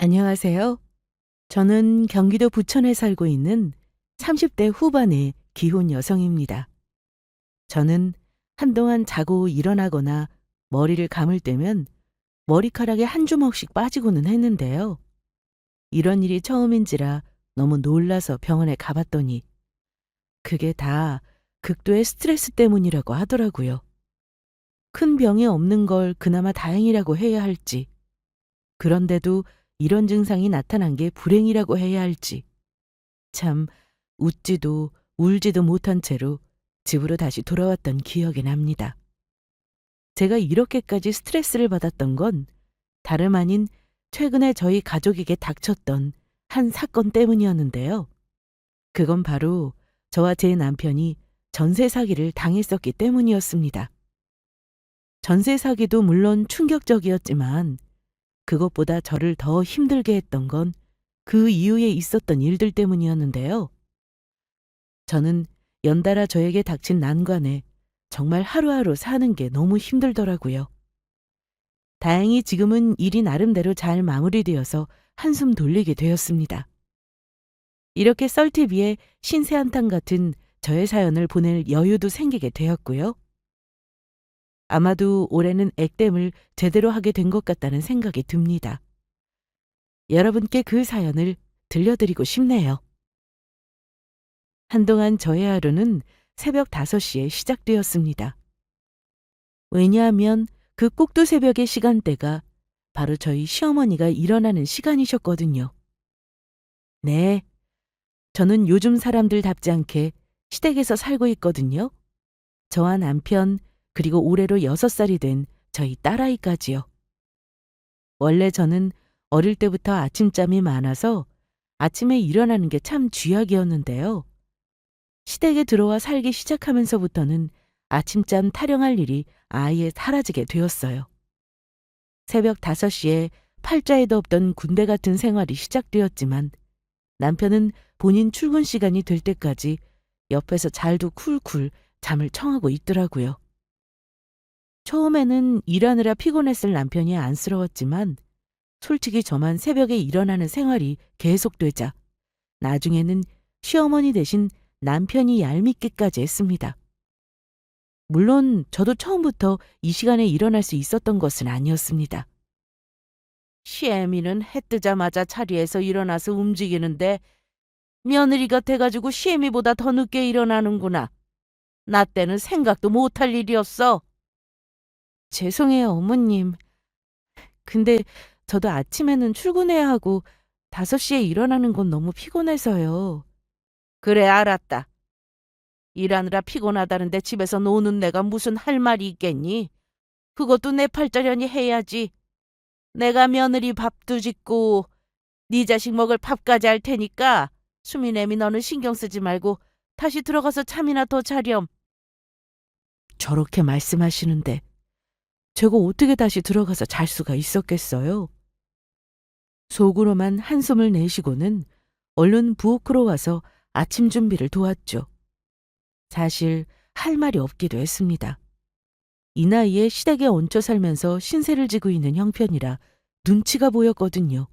안녕하세요. 저는 경기도 부천에 살고 있는 30대 후반의 기혼 여성입니다. 저는 한동안 자고 일어나거나 머리를 감을 때면 머리카락이 한 주먹씩 빠지고는 했는데요. 이런 일이 처음인지라 너무 놀라서 병원에 가봤더니 그게 다 극도의 스트레스 때문이라고 하더라고요. 큰 병이 없는 걸 그나마 다행이라고 해야 할지, 그런데도 이런 증상이 나타난 게 불행이라고 해야 할지, 참 웃지도 울지도 못한 채로 집으로 다시 돌아왔던 기억이 납니다. 제가 이렇게까지 스트레스를 받았던 건 다름 아닌 최근에 저희 가족에게 닥쳤던 한 사건 때문이었는데요. 그건 바로 저와 제 남편이 전세 사기를 당했었기 때문이었습니다. 전세 사기도 물론 충격적이었지만 그것보다 저를 더 힘들게 했던 건 그 이후에 있었던 일들 때문이었는데요. 저는 연달아 저에게 닥친 난관에 정말 하루하루 사는 게 너무 힘들더라고요. 다행히 지금은 일이 나름대로 잘 마무리되어서 한숨 돌리게 되었습니다. 이렇게 썰티비에 신세 한탄 같은 저의 사연을 보낼 여유도 생기게 되었고요. 아마도 올해는 액땜을 제대로 하게 된 것 같다는 생각이 듭니다. 여러분께 그 사연을 들려드리고 싶네요. 한동안 저의 하루는 새벽 5시에 시작되었습니다. 왜냐하면 그 꼭두새벽의 시간대가 바로 저희 시어머니가 일어나는 시간이셨거든요. 네, 저는 요즘 사람들답지 않게 시댁에서 살고 있거든요. 저와 남편, 그리고 올해로 6살이 된 저희 딸아이까지요. 원래 저는 어릴 때부터 아침잠이 많아서 아침에 일어나는 게 참 쥐약이었는데요. 시댁에 들어와 살기 시작하면서부터는 아침잠 타령할 일이 아예 사라지게 되었어요. 새벽 5시에 팔자에도 없던 군대 같은 생활이 시작되었지만 남편은 본인 출근 시간이 될 때까지 옆에서 잘도 쿨쿨 잠을 청하고 있더라고요. 처음에는 일하느라 피곤했을 남편이 안쓰러웠지만 솔직히 저만 새벽에 일어나는 생활이 계속되자 나중에는 시어머니 대신 남편이 얄밉기까지 했습니다. 물론 저도 처음부터 이 시간에 일어날 수 있었던 것은 아니었습니다. 시애미는 해 뜨자마자 자리에서 일어나서 움직이는데 며느리가 돼가지고 시애미보다 더 늦게 일어나는구나. 나 때는 생각도 못할 일이었어. 죄송해요, 어머님. 근데 저도 아침에는 출근해야 하고 5시에 일어나는 건 너무 피곤해서요. 그래, 알았다. 일하느라 피곤하다는데 집에서 노는 내가 무슨 할 말이 있겠니? 그것도 내 팔자련이 해야지. 내가 며느리 밥도 짓고 네 자식 먹을 밥까지 할 테니까 수미애미 너는 신경 쓰지 말고 다시 들어가서 잠이나 더 자렴. 저렇게 말씀하시는데 제가 어떻게 다시 들어가서 잘 수가 있었겠어요? 속으로만 한숨을 내쉬고는 얼른 부엌으로 와서 아침 준비를 도왔죠. 사실 할 말이 없기도 했습니다. 이 나이에 시댁에 얹혀 살면서 신세를 지고 있는 형편이라 눈치가 보였거든요.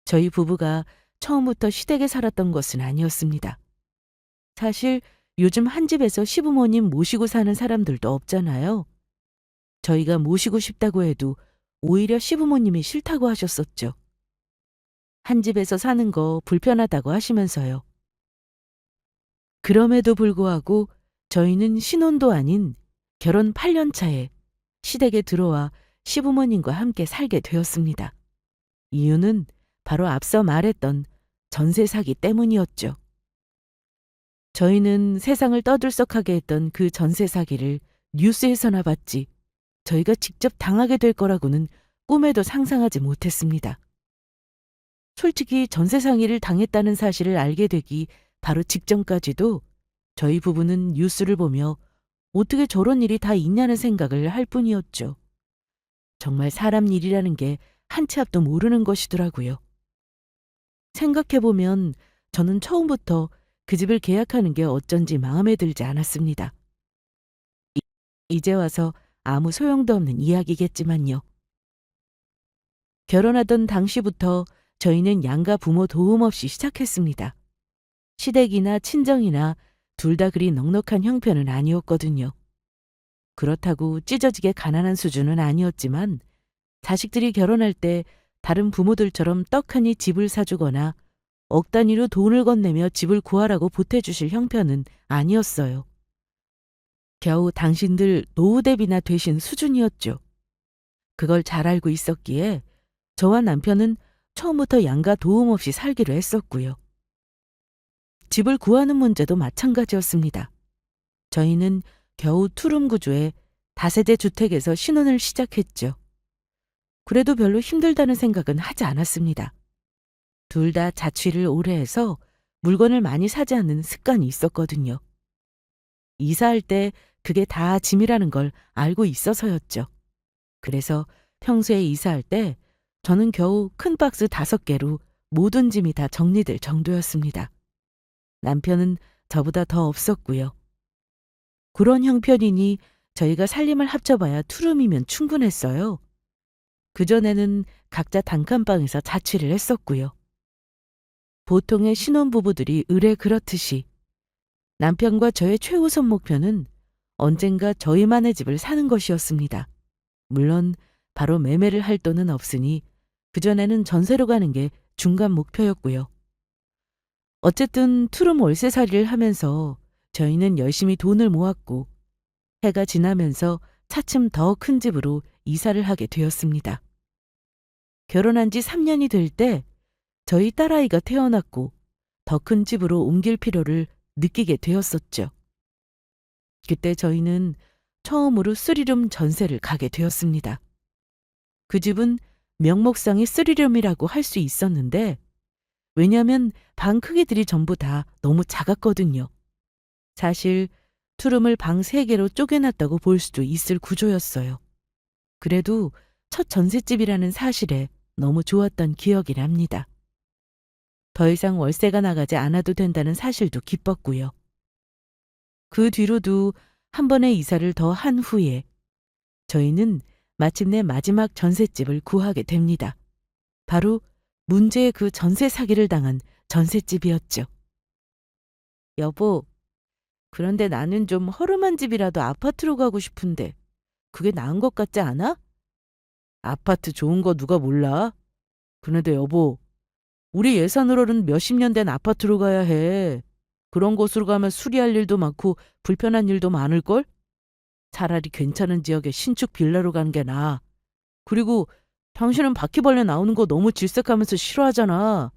저희 부부가 처음부터 시댁에 살았던 것은 아니었습니다. 사실 요즘 한 집에서 시부모님 모시고 사는 사람들도 없잖아요. 저희가 모시고 싶다고 해도 오히려 시부모님이 싫다고 하셨었죠. 한 집에서 사는 거 불편하다고 하시면서요. 그럼에도 불구하고 저희는 신혼도 아닌 결혼 8년 차에 시댁에 들어와 시부모님과 함께 살게 되었습니다. 이유는 바로 앞서 말했던 전세 사기 때문이었죠. 저희는 세상을 떠들썩하게 했던 그 전세 사기를 뉴스에서나 봤지 저희가 직접 당하게 될 거라고는 꿈에도 상상하지 못했습니다. 솔직히 전세 상기를 당했다는 사실을 알게 되기 바로 직전까지도 저희 부부는 뉴스를 보며 어떻게 저런 일이 다 있냐는 생각을 할 뿐이었죠. 정말 사람 일이라는 게 한 치 앞도 모르는 것이더라고요. 생각해보면 저는 처음부터 그 집을 계약하는 게 어쩐지 마음에 들지 않았습니다. 이제 와서 아무 소용도 없는 이야기겠지만요. 결혼하던 당시부터 저희는 양가 부모 도움 없이 시작했습니다. 시댁이나 친정이나 둘 다 그리 넉넉한 형편은 아니었거든요. 그렇다고 찢어지게 가난한 수준은 아니었지만 자식들이 결혼할 때 다른 부모들처럼 떡하니 집을 사주거나 억 단위로 돈을 건네며 집을 구하라고 보태주실 형편은 아니었어요. 겨우 당신들 노후 대비나 되신 수준이었죠. 그걸 잘 알고 있었기에 저와 남편은 처음부터 양가 도움 없이 살기로 했었고요. 집을 구하는 문제도 마찬가지였습니다. 저희는 겨우 투룸 구조의 다세대 주택에서 신혼을 시작했죠. 그래도 별로 힘들다는 생각은 하지 않았습니다. 둘 다 자취를 오래 해서 물건을 많이 사지 않는 습관이 있었거든요. 이사할 때 그게 다 짐이라는 걸 알고 있어서였죠. 그래서 평소에 이사할 때 저는 겨우 큰 박스 5개로 모든 짐이 다 정리될 정도였습니다. 남편은 저보다 더 없었고요. 그런 형편이니 저희가 살림을 합쳐봐야 투룸이면 충분했어요. 그전에는 각자 단칸방에서 자취를 했었고요. 보통의 신혼부부들이 의례 그렇듯이 남편과 저의 최우선 목표는 언젠가 저희만의 집을 사는 것이었습니다. 물론 바로 매매를 할 돈은 없으니 그전에는 전세로 가는 게 중간 목표였고요. 어쨌든 투룸 월세살이를 하면서 저희는 열심히 돈을 모았고 해가 지나면서 차츰 더 큰 집으로 이사를 하게 되었습니다. 결혼한 지 3년이 될 때 저희 딸아이가 태어났고 더 큰 집으로 옮길 필요를 느끼게 되었었죠. 그때 저희는 처음으로 3룸 전세를 가게 되었습니다. 그 집은 명목상의 3룸이라고 할 수 있었는데 왜냐하면 방 크기들이 전부 다 너무 작았거든요. 사실 투룸을 방 3개로 쪼개놨다고 볼 수도 있을 구조였어요. 그래도 첫 전셋집이라는 사실에 너무 좋았던 기억이 납니다. 더 이상 월세가 나가지 않아도 된다는 사실도 기뻤고요. 그 뒤로도 한 번의 이사를 더 한 후에 저희는 마침내 마지막 전셋집을 구하게 됩니다. 바로 문제의 그 전세 사기를 당한 전셋집이었죠. 여보, 그런데 나는 좀 허름한 집이라도 아파트로 가고 싶은데 그게 나은 것 같지 않아? 아파트 좋은 거 누가 몰라? 그런데 여보, 우리 예산으로는 몇십 년 된 아파트로 가야 해. 그런 곳으로 가면 수리할 일도 많고 불편한 일도 많을걸? 차라리 괜찮은 지역의 신축 빌라로 가는 게 나아. 그리고 당신은 바퀴벌레 나오는 거 너무 질색하면서 싫어하잖아.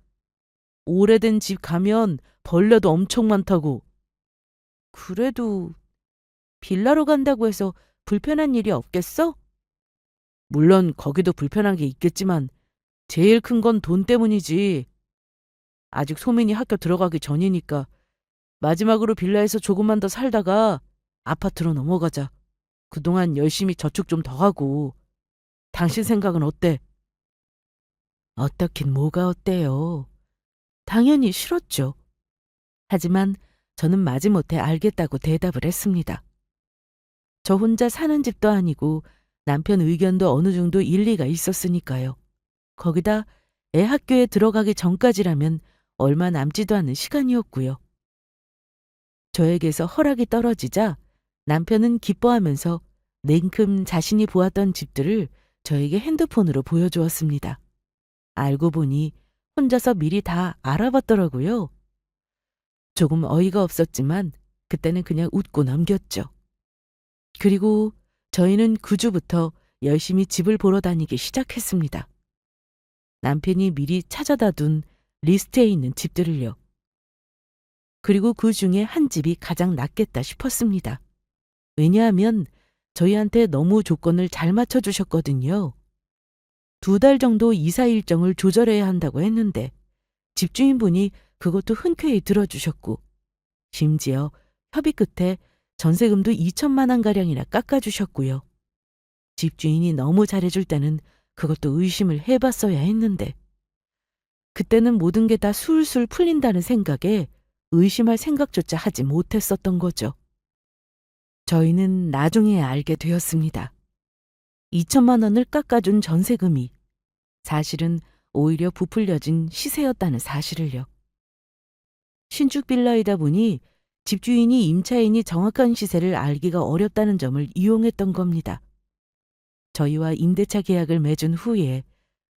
오래된 집 가면 벌레도 엄청 많다고. 그래도 빌라로 간다고 해서 불편한 일이 없겠어? 물론 거기도 불편한 게 있겠지만 제일 큰 건 돈 때문이지. 아직 소민이 학교 들어가기 전이니까 마지막으로 빌라에서 조금만 더 살다가 아파트로 넘어가자. 그동안 열심히 저축 좀 더 하고. 당신 생각은 어때? 어떻긴 뭐가 어때요. 당연히 싫었죠. 하지만 저는 마지못해 알겠다고 대답을 했습니다. 저 혼자 사는 집도 아니고 남편 의견도 어느 정도 일리가 있었으니까요. 거기다 애 학교에 들어가기 전까지라면 얼마 남지도 않은 시간이었고요. 저에게서 허락이 떨어지자 남편은 기뻐하면서 냉큼 자신이 보았던 집들을 저에게 핸드폰으로 보여주었습니다. 알고 보니 혼자서 미리 다 알아봤더라고요. 조금 어이가 없었지만 그때는 그냥 웃고 넘겼죠. 그리고 저희는 그 주부터 열심히 집을 보러 다니기 시작했습니다. 남편이 미리 찾아다 둔 리스트에 있는 집들을요. 그리고 그 중에 한 집이 가장 낫겠다 싶었습니다. 왜냐하면 저희한테 너무 조건을 잘 맞춰주셨거든요. 2달 정도 이사 일정을 조절해야 한다고 했는데 집주인분이 그것도 흔쾌히 들어주셨고 심지어 협의 끝에 전세금도 2천만 원가량이나 깎아주셨고요. 집주인이 너무 잘해줄 때는 그것도 의심을 해봤어야 했는데 그때는 모든 게 다 술술 풀린다는 생각에 의심할 생각조차 하지 못했었던 거죠. 저희는 나중에 알게 되었습니다. 2천만 원을 깎아준 전세금이 사실은 오히려 부풀려진 시세였다는 사실을요. 신축 빌라이다 보니 집주인이 임차인이 정확한 시세를 알기가 어렵다는 점을 이용했던 겁니다. 저희와 임대차 계약을 맺은 후에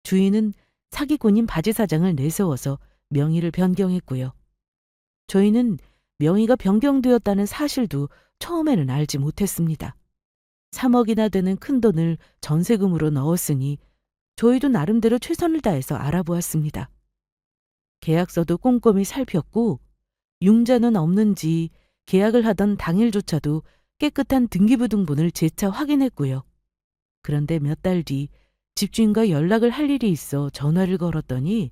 주인은 사기꾼인 바지 사장을 내세워서 명의를 변경했고요. 저희는 명의가 변경되었다는 사실도 처음에는 알지 못했습니다. 3억이나 되는 큰돈을 전세금으로 넣었으니 저희도 나름대로 최선을 다해서 알아보았습니다. 계약서도 꼼꼼히 살폈고 융자는 없는지 계약을 하던 당일조차도 깨끗한 등기부등본을 재차 확인했고요. 그런데 몇 달 뒤 집주인과 연락을 할 일이 있어 전화를 걸었더니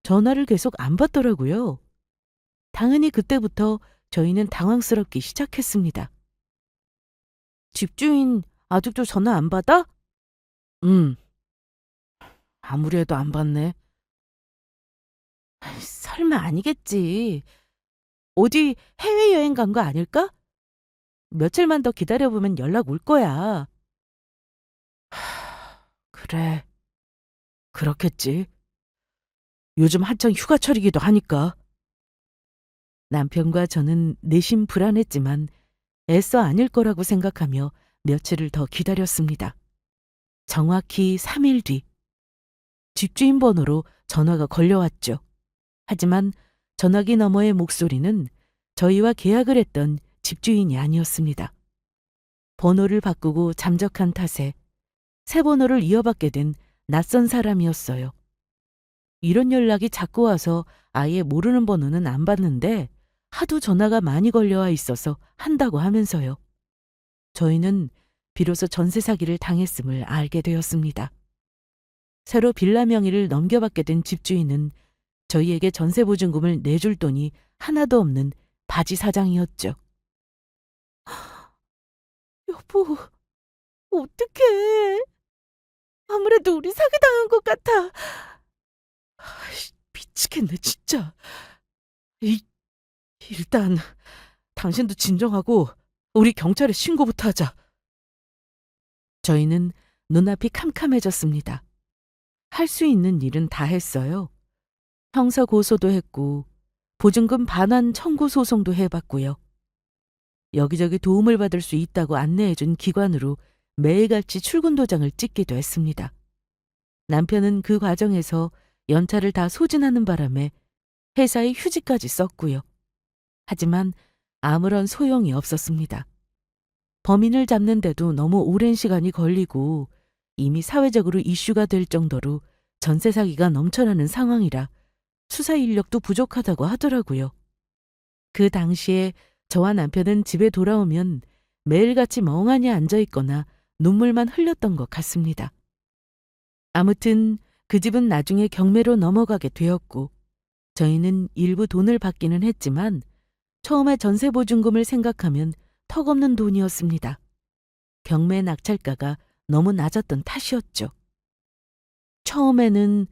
전화를 계속 안 받더라고요. 당연히 그때부터 저희는 당황스럽기 시작했습니다. 집주인 아직도 전화 안 받아? 아무래도 안 받네. 설마 아니겠지. 어디 해외여행 간 거 아닐까? 며칠만 더 기다려보면 연락 올 거야. 그래, 그렇겠지. 요즘 한창 휴가철이기도 하니까. 남편과 저는 내심 불안했지만 애써 아닐 거라고 생각하며 며칠을 더 기다렸습니다. 정확히 3일 뒤 집주인 번호로 전화가 걸려왔죠. 하지만 전화기 너머의 목소리는 저희와 계약을 했던 집주인이 아니었습니다. 번호를 바꾸고 잠적한 탓에 새 번호를 이어받게 된 낯선 사람이었어요. 이런 연락이 자꾸 와서 아예 모르는 번호는 안 받는데 하도 전화가 많이 걸려와 있어서 한다고 하면서요. 저희는 비로소 전세 사기를 당했음을 알게 되었습니다. 새로 빌라 명의를 넘겨받게 된 집주인은 저희에게 전세 보증금을 내줄 돈이 하나도 없는 바지 사장이었죠. 여보, 어떡해. 아무래도 우리 사기당한 것 같아. 미치겠네, 진짜. 일단 당신도 진정하고 우리 경찰에 신고부터 하자. 저희는 눈앞이 캄캄해졌습니다. 할 수 있는 일은 다 했어요. 형사 고소도 했고 보증금 반환 청구 소송도 해봤고요. 여기저기 도움을 받을 수 있다고 안내해준 기관으로 매일같이 출근 도장을 찍기도 했습니다. 남편은 그 과정에서 연차를 다 소진하는 바람에 회사에 휴직까지 썼고요. 하지만 아무런 소용이 없었습니다. 범인을 잡는데도 너무 오랜 시간이 걸리고 이미 사회적으로 이슈가 될 정도로 전세 사기가 넘쳐나는 상황이라 수사 인력도 부족하다고 하더라고요. 그 당시에 저와 남편은 집에 돌아오면 매일같이 멍하니 앉아있거나 눈물만 흘렸던 것 같습니다. 아무튼 그 집은 나중에 경매로 넘어가게 되었고 저희는 일부 돈을 받기는 했지만 처음에 전세 보증금을 생각하면 턱없는 돈이었습니다. 경매 낙찰가가 너무 낮았던 탓이었죠. 처음에는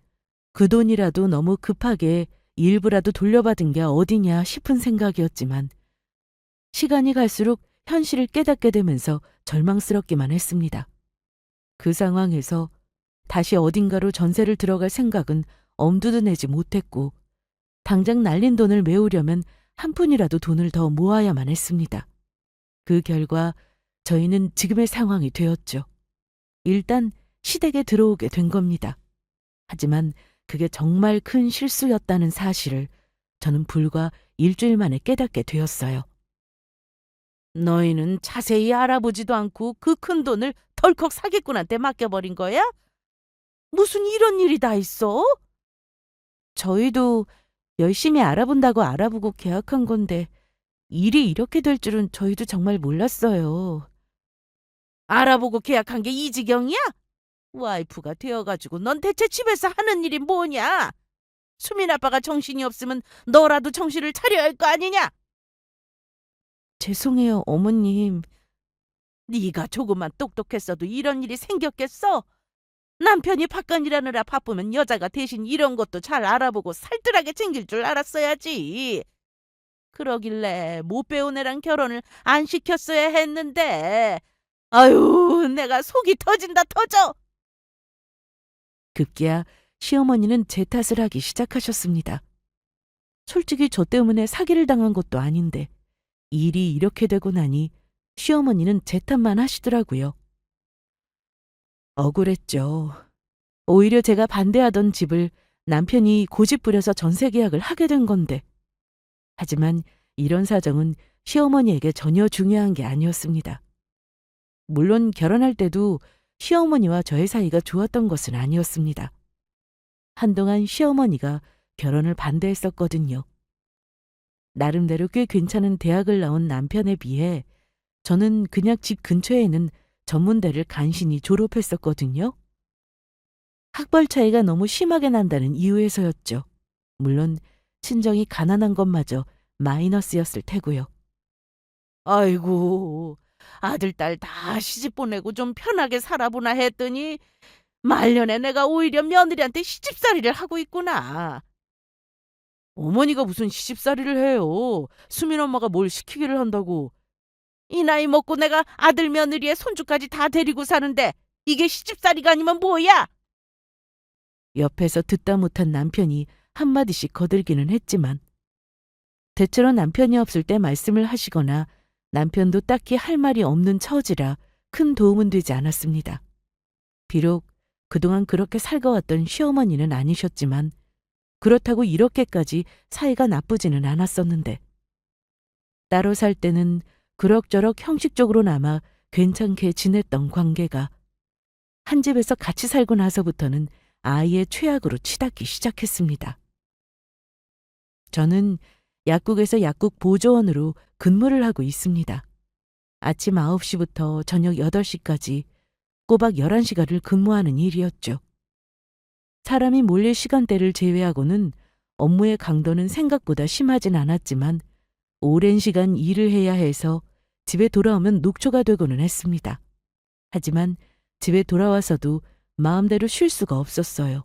그 돈이라도 너무 급하게 일부라도 돌려받은 게 어디냐 싶은 생각이었지만 시간이 갈수록 현실을 깨닫게 되면서 절망스럽기만 했습니다. 그 상황에서 다시 어딘가로 전세를 들어갈 생각은 엄두도 내지 못했고 당장 날린 돈을 메우려면 한 푼이라도 돈을 더 모아야만 했습니다. 그 결과 저희는 지금의 상황이 되었죠. 일단 시댁에 들어오게 된 겁니다. 하지만 그게 정말 큰 실수였다는 사실을 저는 불과 일주일 만에 깨닫게 되었어요. 너희는 자세히 알아보지도 않고 그 큰 돈을 덜컥 사기꾼한테 맡겨버린 거야? 무슨 이런 일이 다 있어? 저희도 열심히 알아본다고 알아보고 계약한 건데 일이 이렇게 될 줄은 저희도 정말 몰랐어요. 알아보고 계약한 게 이 지경이야? 와이프가 되어가지고 넌 대체 집에서 하는 일이 뭐냐? 수민 아빠가 정신이 없으면 너라도 정신을 차려야 할 거 아니냐? 죄송해요, 어머님. 네가 조금만 똑똑했어도 이런 일이 생겼겠어? 남편이 밖간 일하느라 바쁘면 여자가 대신 이런 것도 잘 알아보고 살뜰하게 챙길 줄 알았어야지. 그러길래 못 배운 애랑 결혼을 안 시켰어야 했는데 아유, 내가 속이 터진다 터져. 급기야 시어머니는 제 탓을 하기 시작하셨습니다. 솔직히 저 때문에 사기를 당한 것도 아닌데 일이 이렇게 되고 나니 시어머니는 제 탓만 하시더라고요. 억울했죠. 오히려 제가 반대하던 집을 남편이 고집 부려서 전세 계약을 하게 된 건데. 하지만 이런 사정은 시어머니에게 전혀 중요한 게 아니었습니다. 물론 결혼할 때도 시어머니와 저의 사이가 좋았던 것은 아니었습니다. 한동안 시어머니가 결혼을 반대했었거든요. 나름대로 꽤 괜찮은 대학을 나온 남편에 비해 저는 그냥 집 근처에 있는 전문대를 간신히 졸업했었거든요. 학벌 차이가 너무 심하게 난다는 이유에서였죠. 물론 친정이 가난한 것마저 마이너스였을 테고요. 아이고, 아들, 딸 다 시집 보내고 좀 편하게 살아보나 했더니 말년에 내가 오히려 며느리한테 시집살이를 하고 있구나. 어머니가 무슨 시집살이를 해요. 수민 엄마가 뭘 시키기를 한다고. 이 나이 먹고 내가 아들 며느리의 손주까지 다 데리고 사는데 이게 시집살이가 아니면 뭐야? 옆에서 듣다 못한 남편이 한마디씩 거들기는 했지만 대체로 남편이 없을 때 말씀을 하시거나 남편도 딱히 할 말이 없는 처지라 큰 도움은 되지 않았습니다. 비록 그동안 그렇게 살가웠던 시어머니는 아니셨지만 그렇다고 이렇게까지 사이가 나쁘지는 않았었는데 따로 살 때는 그럭저럭 형식적으로나마 괜찮게 지냈던 관계가 한 집에서 같이 살고 나서부터는 아이의 최악으로 치닫기 시작했습니다. 저는 약국에서 약국 보조원으로 근무를 하고 있습니다. 아침 9시부터 저녁 8시까지 꼬박 11시간을 근무하는 일이었죠. 사람이 몰릴 시간대를 제외하고는 업무의 강도는 생각보다 심하진 않았지만 오랜 시간 일을 해야 해서 집에 돌아오면 녹초가 되고는 했습니다. 하지만 집에 돌아와서도 마음대로 쉴 수가 없었어요.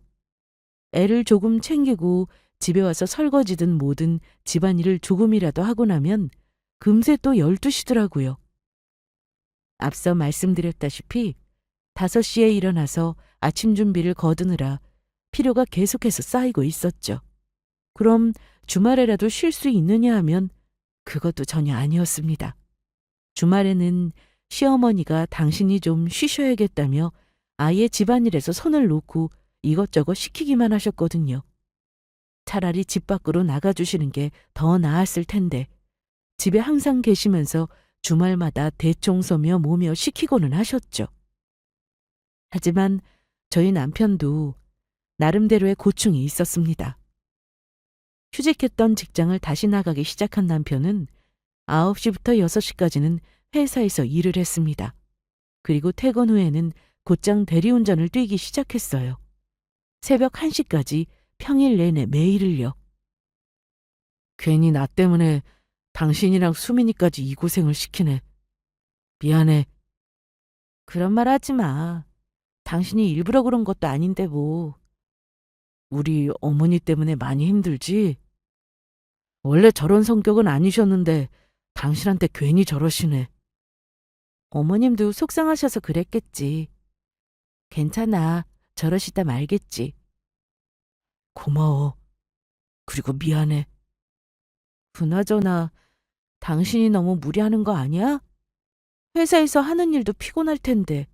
애를 조금 챙기고 집에 와서 설거지든 뭐든 집안일을 조금이라도 하고 나면 금세 또 12시더라고요. 앞서 말씀드렸다시피 5시에 일어나서 아침 준비를 거두느라 피로가 계속해서 쌓이고 있었죠. 그럼 주말에라도 쉴 수 있느냐 하면 그것도 전혀 아니었습니다. 주말에는 시어머니가 당신이 좀 쉬셔야겠다며 아예 집안일에서 손을 놓고 이것저것 시키기만 하셨거든요. 차라리 집 밖으로 나가주시는 게 더 나았을 텐데 집에 항상 계시면서 주말마다 대청소며 뭐며 시키고는 하셨죠. 하지만 저희 남편도 나름대로의 고충이 있었습니다. 휴직했던 직장을 다시 나가기 시작한 남편은 9시부터 6시까지는 회사에서 일을 했습니다. 그리고 퇴근 후에는 곧장 대리운전을 뛰기 시작했어요. 새벽 1시까지 평일 내내 매일을요. 괜히 나 때문에 당신이랑 수민이까지 이 고생을 시키네. 미안해. 그런 말 하지 마. 당신이 일부러 그런 것도 아닌데 뭐. 우리 어머니 때문에 많이 힘들지? 원래 저런 성격은 아니셨는데 당신한테 괜히 저러시네. 어머님도 속상하셔서 그랬겠지. 괜찮아. 저러시다 말겠지. 고마워. 그리고 미안해. 그나저나 당신이 너무 무리하는 거 아니야? 회사에서 하는 일도 피곤할 텐데.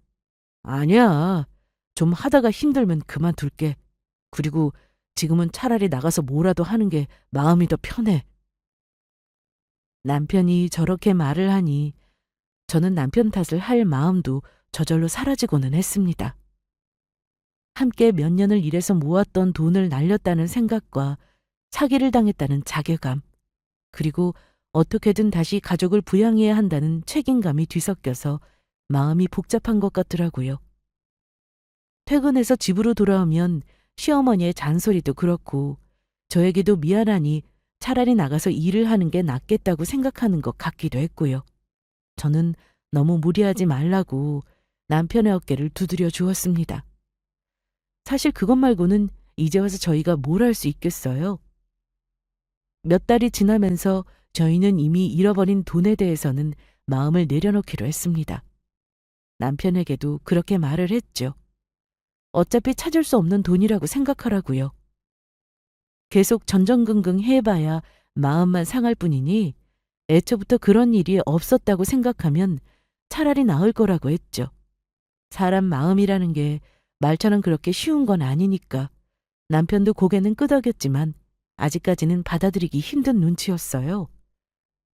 아니야. 좀 하다가 힘들면 그만둘게. 그리고 지금은 차라리 나가서 뭐라도 하는 게 마음이 더 편해. 남편이 저렇게 말을 하니 저는 남편 탓을 할 마음도 저절로 사라지고는 했습니다. 함께 몇 년을 일해서 모았던 돈을 날렸다는 생각과 사기를 당했다는 자괴감, 그리고 어떻게든 다시 가족을 부양해야 한다는 책임감이 뒤섞여서 마음이 복잡한 것 같더라고요. 퇴근해서 집으로 돌아오면 시어머니의 잔소리도 그렇고 저에게도 미안하니 차라리 나가서 일을 하는 게 낫겠다고 생각하는 것 같기도 했고요. 저는 너무 무리하지 말라고 남편의 어깨를 두드려 주었습니다. 사실 그것 말고는 이제 와서 저희가 뭘 할 수 있겠어요? 몇 달이 지나면서 저희는 이미 잃어버린 돈에 대해서는 마음을 내려놓기로 했습니다. 남편에게도 그렇게 말을 했죠. 어차피 찾을 수 없는 돈이라고 생각하라고요. 계속 전전긍긍 해봐야 마음만 상할 뿐이니 애초부터 그런 일이 없었다고 생각하면 차라리 나을 거라고 했죠. 사람 마음이라는 게 말처럼 그렇게 쉬운 건 아니니까 남편도 고개는 끄덕였지만 아직까지는 받아들이기 힘든 눈치였어요.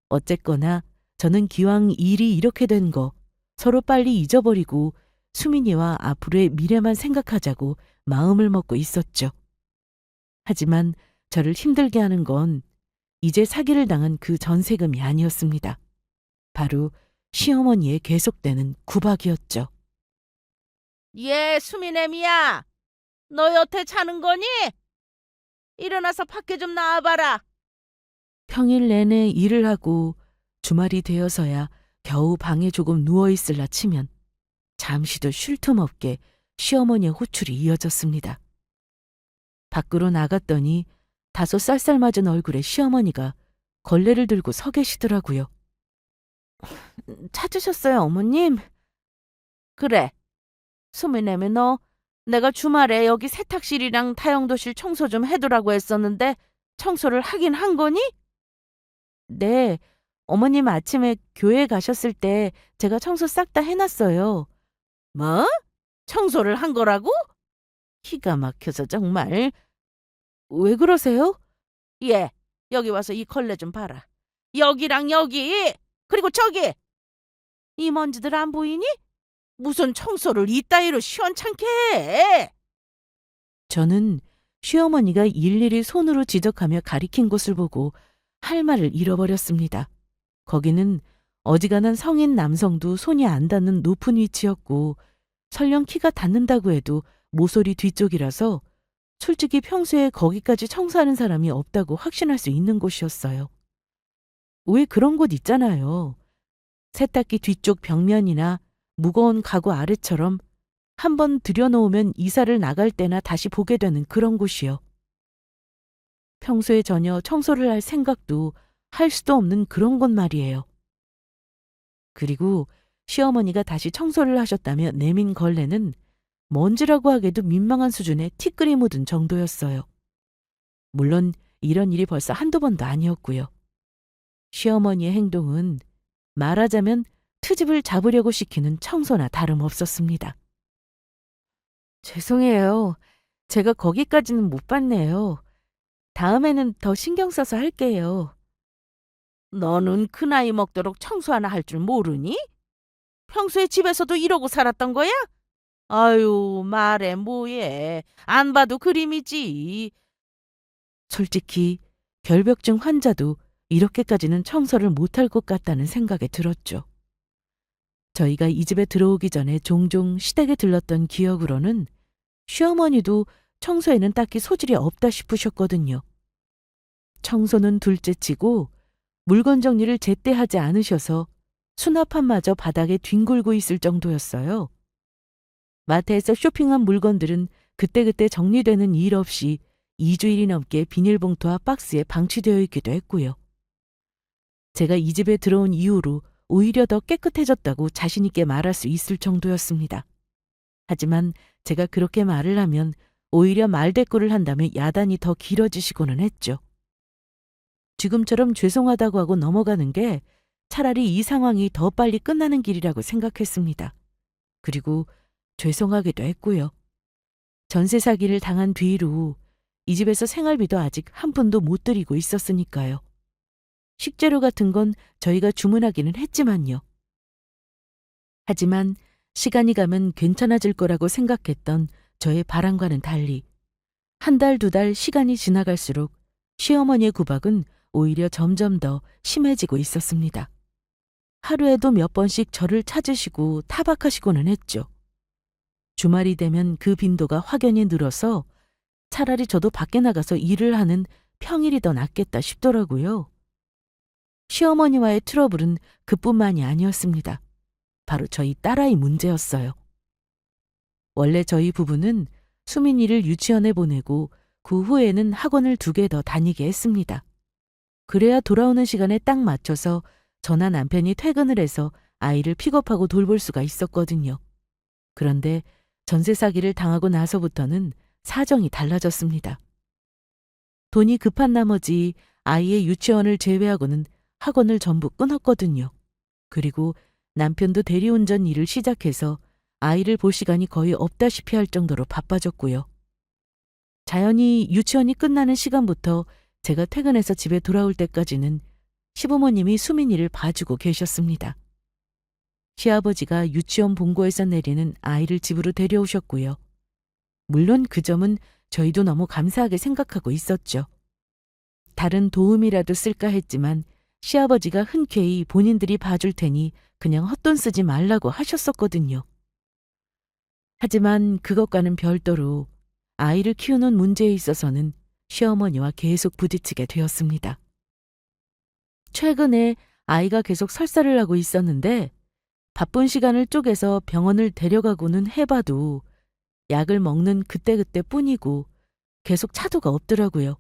어쨌거나 저는 기왕 일이 이렇게 된 거 서로 빨리 잊어버리고 수민이와 앞으로의 미래만 생각하자고 마음을 먹고 있었죠. 하지만 저를 힘들게 하는 건 이제 사기를 당한 그 전세금이 아니었습니다. 바로 시어머니의 계속되는 구박이었죠. 얘 수미애미야, 너 여태 자는 거니? 일어나서 밖에 좀 나와봐라. 평일 내내 일을 하고 주말이 되어서야 겨우 방에 조금 누워있을라 치면 잠시도 쉴 틈 없게 시어머니의 호출이 이어졌습니다. 밖으로 나갔더니 다소 쌀쌀맞은 얼굴의 시어머니가 걸레를 들고 서 계시더라고요. 찾으셨어요, 어머님? 그래, 수미애미 너 내가 주말에 여기 세탁실이랑 다용도실 청소 좀 해두라고 했었는데 청소를 하긴 한 거니? 네, 어머님 아침에 교회 가셨을 때 제가 청소 싹 다 해놨어요. 뭐? 청소를 한 거라고? 기가 막혀서 정말. 왜 그러세요? 얘, 여기 와서 이 걸레 좀 봐라. 여기랑 여기, 그리고 저기. 이 먼지들 안 보이니? 무슨 청소를 이따위로 시원찮게 해. 저는 시어머니가 일일이 손으로 지적하며 가리킨 곳을 보고 할 말을 잃어버렸습니다. 거기는 어지간한 성인 남성도 손이 안 닿는 높은 위치였고 설령 키가 닿는다고 해도 모서리 뒤쪽이라서 솔직히 평소에 거기까지 청소하는 사람이 없다고 확신할 수 있는 곳이었어요. 왜 그런 곳 있잖아요. 세탁기 뒤쪽 벽면이나 무거운 가구 아래처럼 한번 들여놓으면 이사를 나갈 때나 다시 보게 되는 그런 곳이요. 평소에 전혀 청소를 할 생각도 할 수도 없는 그런 곳 말이에요. 그리고 시어머니가 다시 청소를 하셨다며 내민 걸레는 먼지라고 하기에도 민망한 수준의 티끌이 묻은 정도였어요. 물론 이런 일이 벌써 한두 번도 아니었고요. 시어머니의 행동은 말하자면 트집을 잡으려고 시키는 청소나 다름없었습니다. 죄송해요. 제가 거기까지는 못 봤네요. 다음에는 더 신경 써서 할게요. 너는 그 나이 먹도록 청소 하나 할 줄 모르니? 평소에 집에서도 이러고 살았던 거야? 아유, 말해 뭐해. 안 봐도 그림이지. 솔직히 결벽증 환자도 이렇게까지는 청소를 못할 것 같다는 생각에 들었죠. 저희가 이 집에 들어오기 전에 종종 시댁에 들렀던 기억으로는 시어머니도 청소에는 딱히 소질이 없다 싶으셨거든요. 청소는 둘째치고 물건 정리를 제때 하지 않으셔서 수납함마저 바닥에 뒹굴고 있을 정도였어요. 마트에서 쇼핑한 물건들은 그때그때 정리되는 일 없이 2주일이 넘게 비닐봉투와 박스에 방치되어 있기도 했고요. 제가 이 집에 들어온 이후로 오히려 더 깨끗해졌다고 자신 있게 말할 수 있을 정도였습니다. 하지만 제가 그렇게 말을 하면 오히려 말대꾸를 한다며 야단이 더 길어지시고는 했죠. 지금처럼 죄송하다고 하고 넘어가는 게 차라리 이 상황이 더 빨리 끝나는 길이라고 생각했습니다. 그리고 죄송하기도 했고요. 전세 사기를 당한 뒤로 이 집에서 생활비도 아직 한 푼도 못 드리고 있었으니까요. 식재료 같은 건 저희가 주문하기는 했지만요. 하지만 시간이 가면 괜찮아질 거라고 생각했던 저의 바람과는 달리 한 달, 두 달 시간이 지나갈수록 시어머니의 구박은 오히려 점점 더 심해지고 있었습니다. 하루에도 몇 번씩 저를 찾으시고 타박하시고는 했죠. 주말이 되면 그 빈도가 확연히 늘어서 차라리 저도 밖에 나가서 일을 하는 평일이 더 낫겠다 싶더라고요. 시어머니와의 트러블은 그뿐만이 아니었습니다. 바로 저희 딸아이 문제였어요. 원래 저희 부부는 수민이를 유치원에 보내고 그 후에는 학원을 2개 더 다니게 했습니다. 그래야 돌아오는 시간에 딱 맞춰서 저나 남편이 퇴근을 해서 아이를 픽업하고 돌볼 수가 있었거든요. 그런데 전세 사기를 당하고 나서부터는 사정이 달라졌습니다. 돈이 급한 나머지 아이의 유치원을 제외하고는 학원을 전부 끊었거든요. 그리고 남편도 대리운전 일을 시작해서 아이를 볼 시간이 거의 없다시피 할 정도로 바빠졌고요. 자연히 유치원이 끝나는 시간부터 제가 퇴근해서 집에 돌아올 때까지는 시부모님이 수민이를 봐주고 계셨습니다. 시아버지가 유치원 본고에서 내리는 아이를 집으로 데려오셨고요. 물론 그 점은 저희도 너무 감사하게 생각하고 있었죠. 다른 도움이라도 쓸까 했지만 시아버지가 흔쾌히 본인들이 봐줄 테니 그냥 헛돈 쓰지 말라고 하셨었거든요. 하지만 그것과는 별도로 아이를 키우는 문제에 있어서는 시어머니와 계속 부딪히게 되었습니다. 최근에 아이가 계속 설사를 하고 있었는데 바쁜 시간을 쪼개서 병원을 데려가고는 해봐도 약을 먹는 그때그때 뿐이고 계속 차도가 없더라고요.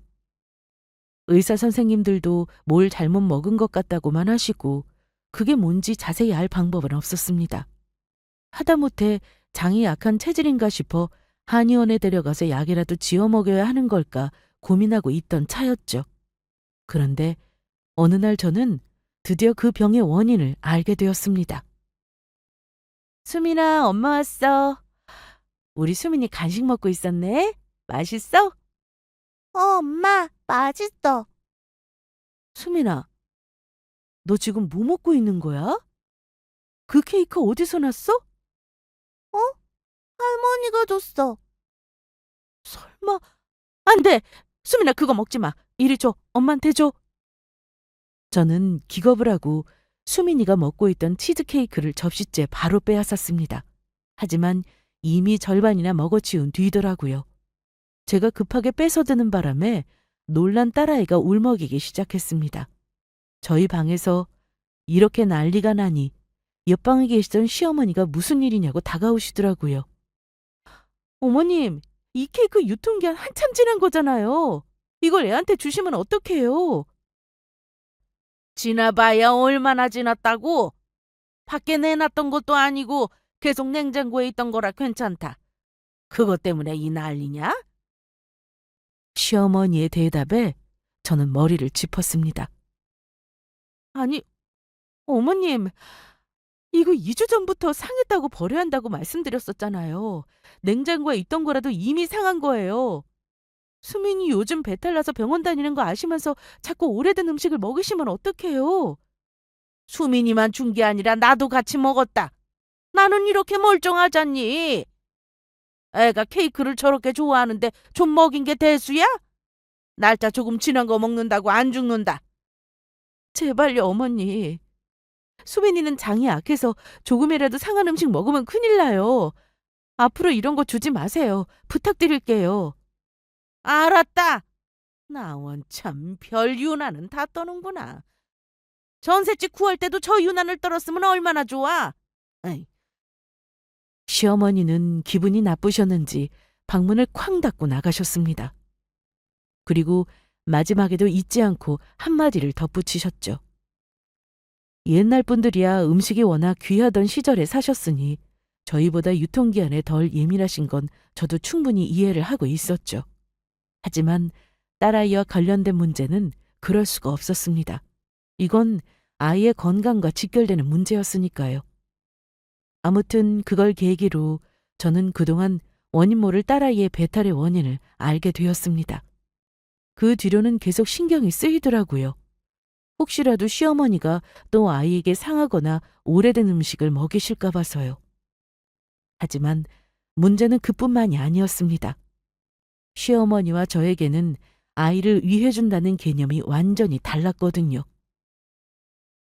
의사 선생님들도 뭘 잘못 먹은 것 같다고만 하시고 그게 뭔지 자세히 알 방법은 없었습니다. 하다못해 장이 약한 체질인가 싶어 한의원에 데려가서 약이라도 지어 먹여야 하는 걸까 고민하고 있던 차였죠. 그런데 어느 날 저는 드디어 그 병의 원인을 알게 되었습니다. 수민아, 엄마 왔어. 우리 수민이 간식 먹고 있었네. 맛있어? 엄마, 맛있어. 수민아, 너 지금 뭐 먹고 있는 거야? 그 케이크 어디서 났어? 할머니가 줬어. 설마, 안 돼! 수민아, 그거 먹지 마. 이리 줘. 엄마한테 줘. 저는 기겁을 하고 수민이가 먹고 있던 치즈케이크를 접시째 바로 빼앗았습니다. 하지만 이미 절반이나 먹어치운 뒤더라고요. 제가 급하게 뺏어드는 바람에 놀란 딸아이가 울먹이기 시작했습니다. 저희 방에서 이렇게 난리가 나니 옆방에 계시던 시어머니가 무슨 일이냐고 다가오시더라고요. 어머님, 이 케이크 유통기한 한참 지난 거잖아요. 이걸 애한테 주시면 어떡해요? 지나봐야 얼마나 지났다고? 밖에 내놨던 것도 아니고 계속 냉장고에 있던 거라 괜찮다. 그것 때문에 이 난리냐? 시어머니의 대답에 저는 머리를 짚었습니다. 아니, 어머님, 이거 2주 전부터 상했다고 버려야 한다고 말씀드렸었잖아요. 냉장고에 있던 거라도 이미 상한 거예요. 수민이 요즘 배탈 나서 병원 다니는 거 아시면서 자꾸 오래된 음식을 먹이시면 어떡해요? 수민이만 준 게 아니라 나도 같이 먹었다. 나는 이렇게 멀쩡하잖니. 애가 케이크를 저렇게 좋아하는데 좀 먹인 게 대수야? 날짜 조금 지난 거 먹는다고 안 죽는다. 제발요, 어머니. 수민이는 장이 약해서 조금이라도 상한 음식 먹으면 큰일 나요. 앞으로 이런 거 주지 마세요. 부탁드릴게요. 알았다. 나 원참 별 유난은 다 떠는구나. 전셋집 구할 때도 저 유난을 떨었으면 얼마나 좋아. 에이, 시어머니는 기분이 나쁘셨는지 방문을 쾅 닫고 나가셨습니다. 그리고 마지막에도 잊지 않고 한마디를 덧붙이셨죠. 옛날 분들이야 음식이 워낙 귀하던 시절에 사셨으니 저희보다 유통기한에 덜 예민하신 건 저도 충분히 이해를 하고 있었죠. 하지만 딸아이와 관련된 문제는 그럴 수가 없었습니다. 이건 아이의 건강과 직결되는 문제였으니까요. 아무튼 그걸 계기로 저는 그동안 원인 모를 딸아이의 배탈의 원인을 알게 되었습니다. 그 뒤로는 계속 신경이 쓰이더라고요. 혹시라도 시어머니가 또 아이에게 상하거나 오래된 음식을 먹이실까 봐서요. 하지만 문제는 그뿐만이 아니었습니다. 시어머니와 저에게는 아이를 위해준다는 개념이 완전히 달랐거든요.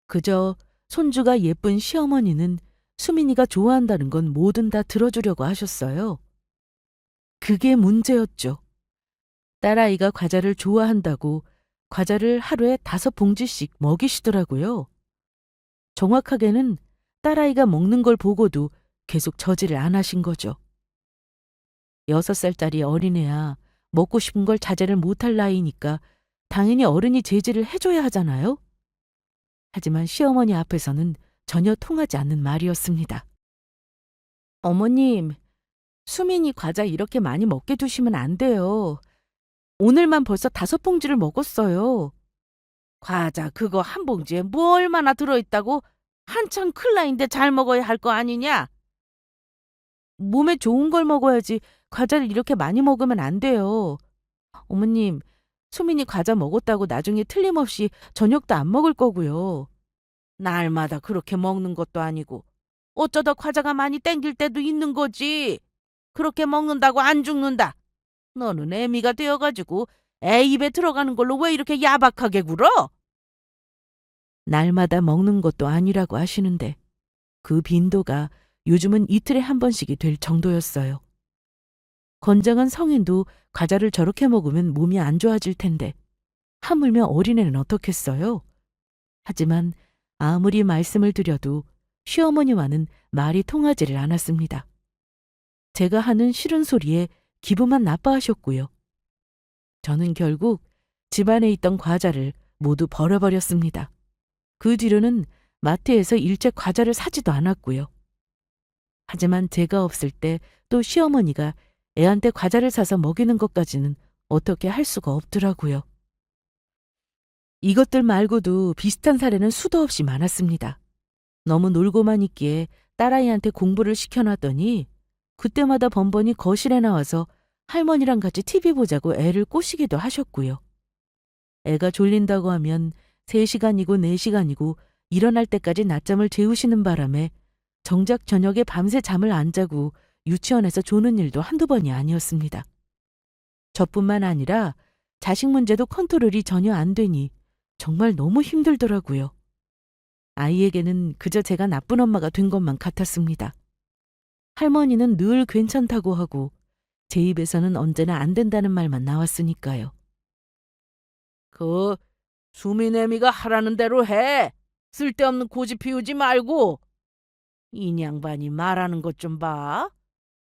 그저 손주가 예쁜 시어머니는 수민이가 좋아한다는 건 뭐든 다 들어주려고 하셨어요. 그게 문제였죠. 딸아이가 과자를 좋아한다고 과자를 하루에 5봉지씩 먹이시더라고요. 정확하게는 딸아이가 먹는 걸 보고도 계속 저지를 안 하신 거죠. 6살짜리 어린애야 먹고 싶은 걸 자제를 못할 나이니까 당연히 어른이 제지를 해줘야 하잖아요. 하지만 시어머니 앞에서는 전혀 통하지 않는 말이었습니다. 어머님, 수민이 과자 이렇게 많이 먹게 두시면 안 돼요. 오늘만 벌써 5봉지를 먹었어요. 과자 그거 한 봉지에 뭐 얼마나 들어있다고? 한참 클 나인데 잘 먹어야 할 거 아니냐? 몸에 좋은 걸 먹어야지 과자를 이렇게 많이 먹으면 안 돼요. 어머님, 수민이 과자 먹었다고 나중에 틀림없이 저녁도 안 먹을 거고요. 날마다 그렇게 먹는 것도 아니고 어쩌다 과자가 많이 땡길 때도 있는 거지. 그렇게 먹는다고 안 죽는다. 너는 애미가 되어가지고 애 입에 들어가는 걸로 왜 이렇게 야박하게 굴어? 날마다 먹는 것도 아니라고 하시는데 그 빈도가 요즘은 이틀에 한 번씩이 될 정도였어요. 건장한 성인도 과자를 저렇게 먹으면 몸이 안 좋아질 텐데 하물며 어린애는 어떻겠어요? 하지만 아무리 말씀을 드려도 시어머니와는 말이 통하지를 않았습니다. 제가 하는 싫은 소리에 기분만 나빠하셨고요. 저는 결국 집안에 있던 과자를 모두 버려버렸습니다. 그 뒤로는 마트에서 일체 과자를 사지도 않았고요. 하지만 제가 없을 때 또 시어머니가 애한테 과자를 사서 먹이는 것까지는 어떻게 할 수가 없더라고요. 이것들 말고도 비슷한 사례는 수도 없이 많았습니다. 너무 놀고만 있기에 딸아이한테 공부를 시켜놨더니 그때마다 번번이 거실에 나와서 할머니랑 같이 TV 보자고 애를 꼬시기도 하셨고요. 애가 졸린다고 하면 3시간이고 4시간이고 일어날 때까지 낮잠을 재우시는 바람에 정작 저녁에 밤새 잠을 안 자고 유치원에서 조는 일도 한두 번이 아니었습니다. 저뿐만 아니라 자식 문제도 컨트롤이 전혀 안 되니 정말 너무 힘들더라고요. 아이에게는 그저 제가 나쁜 엄마가 된 것만 같았습니다. 할머니는 늘 괜찮다고 하고 제 입에서는 언제나 안 된다는 말만 나왔으니까요. 그 수민 애미가 하라는 대로 해. 쓸데없는 고집 피우지 말고. 이 양반이 말하는 것 좀 봐.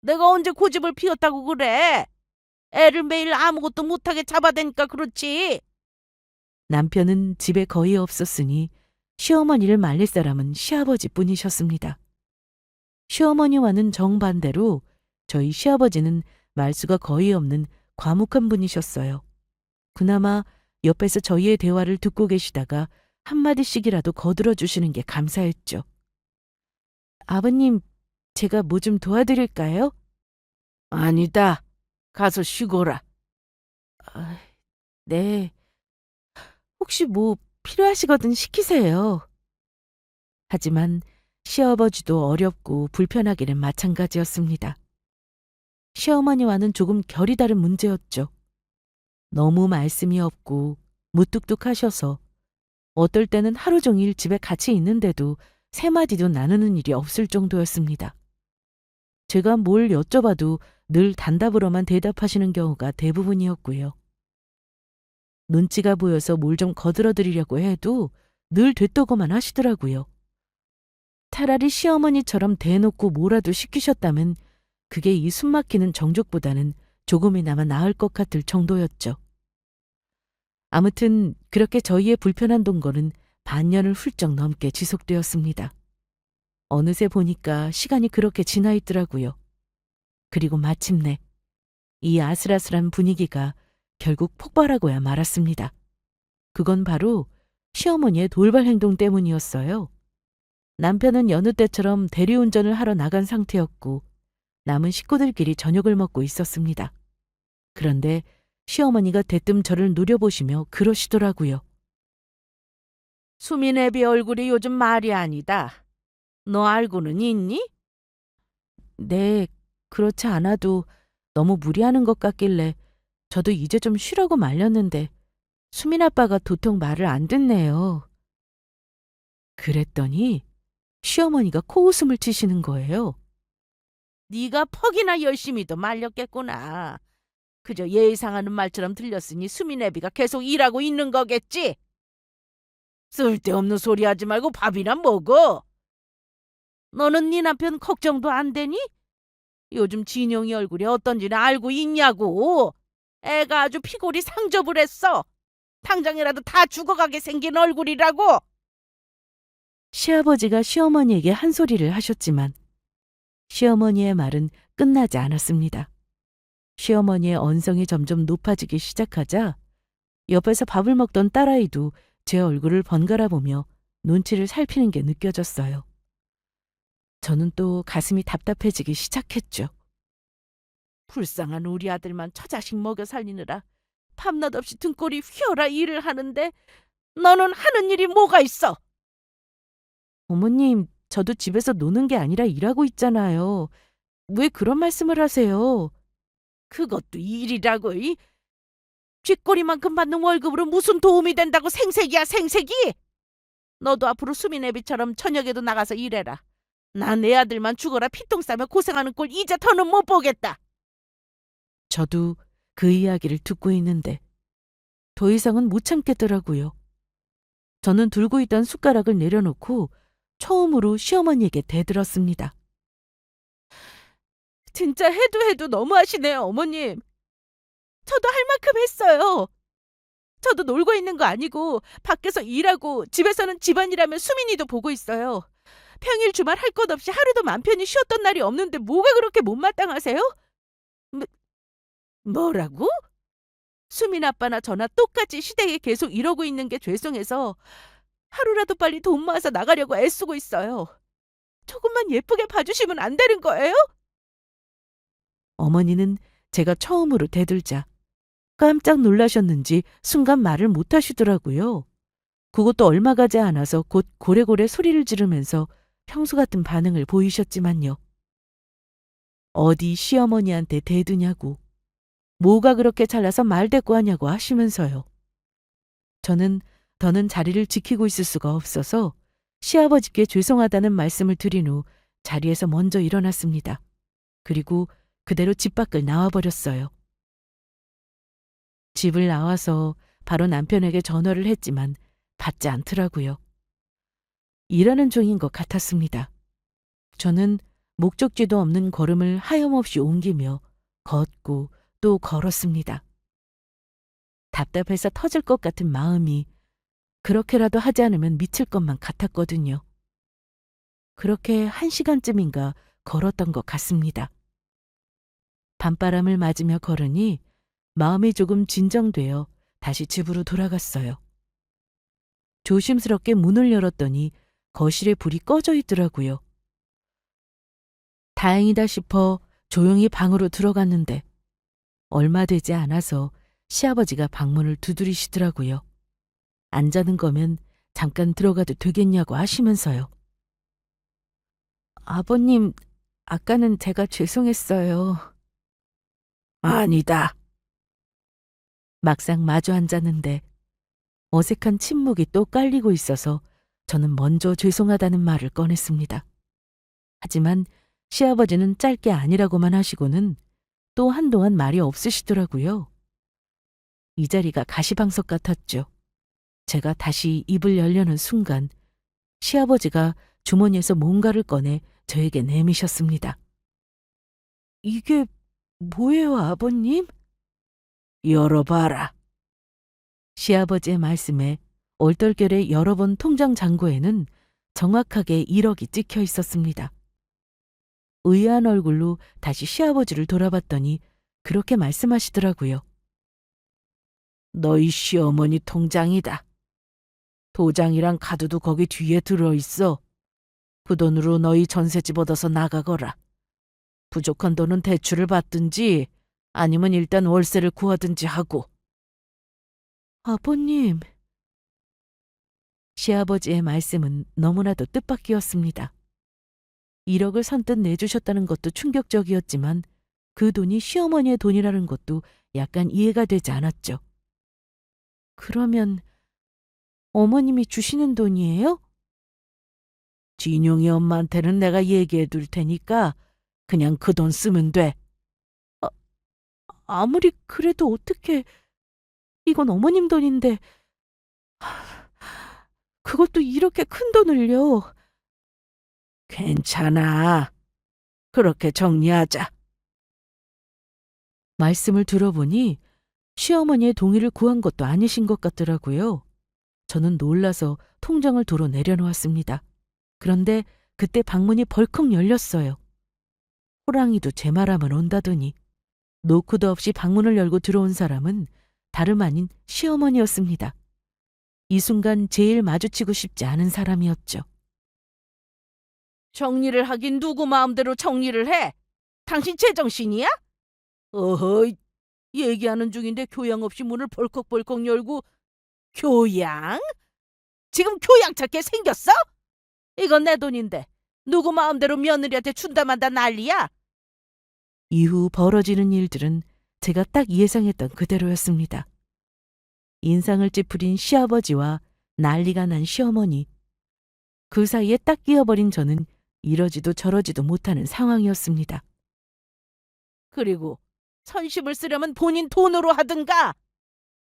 내가 언제 고집을 피웠다고 그래? 애를 매일 아무것도 못하게 잡아대니까 그렇지. 남편은 집에 거의 없었으니 시어머니를 말릴 사람은 시아버지뿐이셨습니다. 시어머니와는 정반대로 저희 시아버지는 말수가 거의 없는 과묵한 분이셨어요. 그나마 옆에서 저희의 대화를 듣고 계시다가 한마디씩이라도 거들어 주시는 게 감사했죠. 아버님, 제가 뭐 좀 도와드릴까요? 아니다. 가서 쉬거라. 아, 네. 혹시 뭐 필요하시거든 시키세요. 하지만 시아버지도 어렵고 불편하기는 마찬가지였습니다. 시어머니와는 조금 결이 다른 문제였죠. 너무 말씀이 없고 무뚝뚝하셔서 어떨 때는 하루 종일 집에 같이 있는데도 3마디도 나누는 일이 없을 정도였습니다. 제가 뭘 여쭤봐도 늘 단답으로만 대답하시는 경우가 대부분이었고요. 눈치가 보여서 뭘 좀 거들어드리려고 해도 늘 됐다고만 하시더라고요. 차라리 시어머니처럼 대놓고 뭐라도 시키셨다면 그게 이 숨막히는 정족보다는 조금이나마 나을 것 같을 정도였죠. 아무튼 그렇게 저희의 불편한 동거는 반년을 훌쩍 넘게 지속되었습니다. 어느새 보니까 시간이 그렇게 지나 있더라고요. 그리고 마침내 이 아슬아슬한 분위기가 결국 폭발하고야 말았습니다. 그건 바로 시어머니의 돌발 행동 때문이었어요. 남편은 여느 때처럼 대리운전을 하러 나간 상태였고 남은 식구들끼리 저녁을 먹고 있었습니다. 그런데 시어머니가 대뜸 저를 노려보시며 그러시더라고요. 수민 애비 얼굴이 요즘 말이 아니다. 너 알고는 있니? 네, 그렇지 않아도 너무 무리하는 것 같길래 저도 이제 좀 쉬라고 말렸는데 수민 아빠가 도통 말을 안 듣네요. 그랬더니 시어머니가 코웃음을 치시는 거예요. 네가 퍽이나 열심히도 말렸겠구나. 그저 예의상하는 말처럼 들렸으니 수민 애비가 계속 일하고 있는 거겠지? 쓸데없는 소리 하지 말고 밥이나 먹어. 너는 네 남편 걱정도 안 되니? 요즘 진영이 얼굴이 어떤지는 알고 있냐고. 애가 아주 피골이 상접을 했어. 당장이라도 다 죽어가게 생긴 얼굴이라고. 시아버지가 시어머니에게 한 소리를 하셨지만 시어머니의 말은 끝나지 않았습니다. 시어머니의 언성이 점점 높아지기 시작하자 옆에서 밥을 먹던 딸아이도 제 얼굴을 번갈아 보며 눈치를 살피는 게 느껴졌어요. 저는 또 가슴이 답답해지기 시작했죠. 불쌍한 우리 아들만 처자식 먹여 살리느라 밤낮 없이 등골이 휘어라 일을 하는데 너는 하는 일이 뭐가 있어? 어머님, 저도 집에서 노는 게 아니라 일하고 있잖아요. 왜 그런 말씀을 하세요? 그것도 일이라고. 이 쥐꼬리만큼 받는 월급으로 무슨 도움이 된다고 생색이야 생색이. 너도 앞으로 수민 애비처럼 저녁에도 나가서 일해라. 나 내 아들만 죽어라 피똥 싸며 고생하는 꼴 이제 더는 못 보겠다. 저도 그 이야기를 듣고 있는데 더 이상은 못 참겠더라고요. 저는 들고 있던 숟가락을 내려놓고 처음으로 시어머니에게 대들었습니다. 진짜 해도 너무하시네요, 어머님. 저도 할 만큼 했어요. 저도 놀고 있는 거 아니고 밖에서 일하고 집에서는 집안일하면 수민이도 보고 있어요. 평일 주말 할 것 없이 하루도 맘 편히 쉬었던 날이 없는데 뭐가 그렇게 못마땅하세요? 뭐라고? 수민 아빠나 저나 똑같이 시댁에 계속 이러고 있는 게 죄송해서 하루라도 빨리 돈 모아서 나가려고 애쓰고 있어요. 조금만 예쁘게 봐주시면 안 되는 거예요? 어머니는 제가 처음으로 대들자 깜짝 놀라셨는지 순간 말을 못 하시더라고요. 그것도 얼마 가지 않아서 곧 고래고래 소리를 지르면서 평소 같은 반응을 보이셨지만요. 어디 시어머니한테 대드냐고, 뭐가 그렇게 잘나서 말대꾸 하냐고 하시면서요. 저는 더는 자리를 지키고 있을 수가 없어서 시아버지께 죄송하다는 말씀을 드린 후 자리에서 먼저 일어났습니다. 그리고 그대로 집 밖을 나와버렸어요. 집을 나와서 바로 남편에게 전화를 했지만 받지 않더라고요. 일하는 중인 것 같았습니다. 저는 목적지도 없는 걸음을 하염없이 옮기며 걷고 또 걸었습니다. 답답해서 터질 것 같은 마음이 그렇게라도 하지 않으면 미칠 것만 같았거든요. 그렇게 1시간쯤인가 걸었던 것 같습니다. 밤바람을 맞으며 걸으니 마음이 조금 진정되어 다시 집으로 돌아갔어요. 조심스럽게 문을 열었더니 거실에 불이 꺼져 있더라고요. 다행이다 싶어 조용히 방으로 들어갔는데 얼마 되지 않아서 시아버지가 방문을 두드리시더라고요. 안 자는 거면 잠깐 들어가도 되겠냐고 하시면서요. 아버님, 아까는 제가 죄송했어요. 아니다. 막상 마주 앉았는데 어색한 침묵이 또 깔리고 있어서 저는 먼저 죄송하다는 말을 꺼냈습니다. 하지만 시아버지는 짧게 아니라고만 하시고는 또 한동안 말이 없으시더라고요. 이 자리가 가시방석 같았죠. 제가 다시 입을 열려는 순간 시아버지가 주머니에서 뭔가를 꺼내 저에게 내미셨습니다. 이게 뭐예요, 아버님? 열어봐라. 시아버지의 말씀에 얼떨결에 열어본 통장 잔고에는 정확하게 1억이 찍혀 있었습니다. 의아한 얼굴로 다시 시아버지를 돌아봤더니 그렇게 말씀하시더라고요. 너희 시어머니 통장이다. 도장이랑 카드도 거기 뒤에 들어있어. 그 돈으로 너희 전셋집 얻어서 나가거라. 부족한 돈은 대출을 받든지 아니면 일단 월세를 구하든지 하고. 아버님. 시아버지의 말씀은 너무나도 뜻밖이었습니다. 1억을 선뜻 내주셨다는 것도 충격적이었지만 그 돈이 시어머니의 돈이라는 것도 약간 이해가 되지 않았죠. 그러면 어머님이 주시는 돈이에요? 진용이 엄마한테는 내가 얘기해 둘 테니까 그냥 그 돈 쓰면 돼. 아무리 그래도 어떻게... 이건 어머님 돈인데 그것도 이렇게 큰 돈을요. 괜찮아. 그렇게 정리하자. 말씀을 들어보니 시어머니의 동의를 구한 것도 아니신 것 같더라고요. 저는 놀라서 통장을 도로 내려놓았습니다. 그런데 그때 방문이 벌컥 열렸어요. 호랑이도 제 말하면 온다더니 노크도 없이 방문을 열고 들어온 사람은 다름 아닌 시어머니였습니다. 이 순간 제일 마주치고 싶지 않은 사람이었죠. 정리를 하긴 누구 마음대로 정리를 해? 당신 제정신이야? 어허이, 얘기하는 중인데 교양 없이 문을 벌컥벌컥 열고 교양? 지금 교양 찾게 생겼어? 이건 내 돈인데 누구 마음대로 며느리한테 준다 만다 난리야? 이후 벌어지는 일들은 제가 딱 예상했던 그대로였습니다. 인상을 찌푸린 시아버지와 난리가 난 시어머니. 그 사이에 딱 끼어버린 저는 이러지도 저러지도 못하는 상황이었습니다. 그리고 선심을 쓰려면 본인 돈으로 하든가.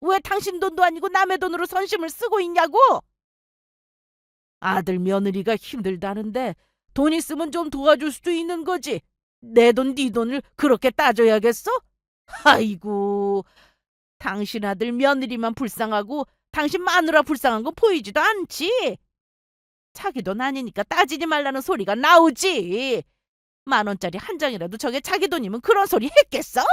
왜 당신 돈도 아니고 남의 돈으로 선심을 쓰고 있냐고? 아들 며느리가 힘들다는데 돈 있으면 좀 도와줄 수도 있는 거지. 내 돈, 네 돈을 그렇게 따져야겠어? 아이고, 당신 아들 며느리만 불쌍하고 당신 마누라 불쌍한 거 보이지도 않지. 자기 돈 아니니까 따지지 말라는 소리가 나오지. 10,000원짜리 한 장이라도 저게 자기 돈이면 그런 소리 했겠어?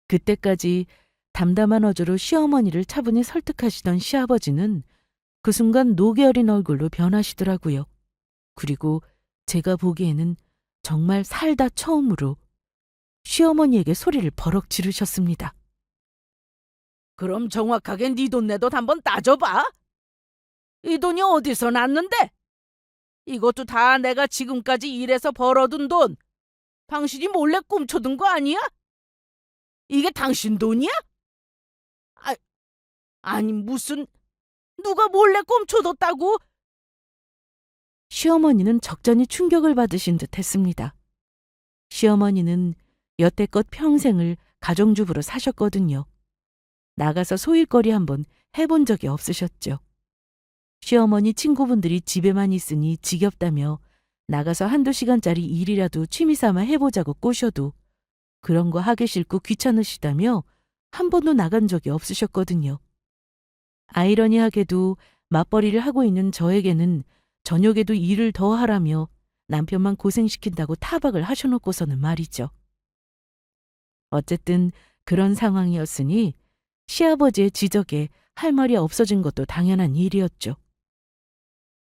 그때까지 담담한 어조로 시어머니를 차분히 설득하시던 시아버지는 그 순간 노게 어린 얼굴로 변하시더라고요. 그리고 제가 보기에는 정말 살다 처음으로 시어머니에게 소리를 버럭 지르셨습니다. 그럼 정확하게 네 돈 내 돈 한번 따져봐. 이 돈이 어디서 났는데? 이것도 다 내가 지금까지 일해서 벌어둔 돈. 당신이 몰래 꿈쳐둔 거 아니야? 이게 당신 돈이야? 아니 무슨 누가 몰래 꿈쳐뒀다고? 시어머니는 적잖이 충격을 받으신 듯 했습니다. 시어머니는 여태껏 평생을 가정주부로 사셨거든요. 나가서 소일거리 한번 해본 적이 없으셨죠. 시어머니 친구분들이 집에만 있으니 지겹다며 나가서 한두 시간짜리 일이라도 취미삼아 해보자고 꼬셔도 그런 거 하기 싫고 귀찮으시다며 한 번도 나간 적이 없으셨거든요. 아이러니하게도 맞벌이를 하고 있는 저에게는 저녁에도 일을 더 하라며 남편만 고생시킨다고 타박을 하셔놓고서는 말이죠. 어쨌든 그런 상황이었으니 시아버지의 지적에 할 말이 없어진 것도 당연한 일이었죠.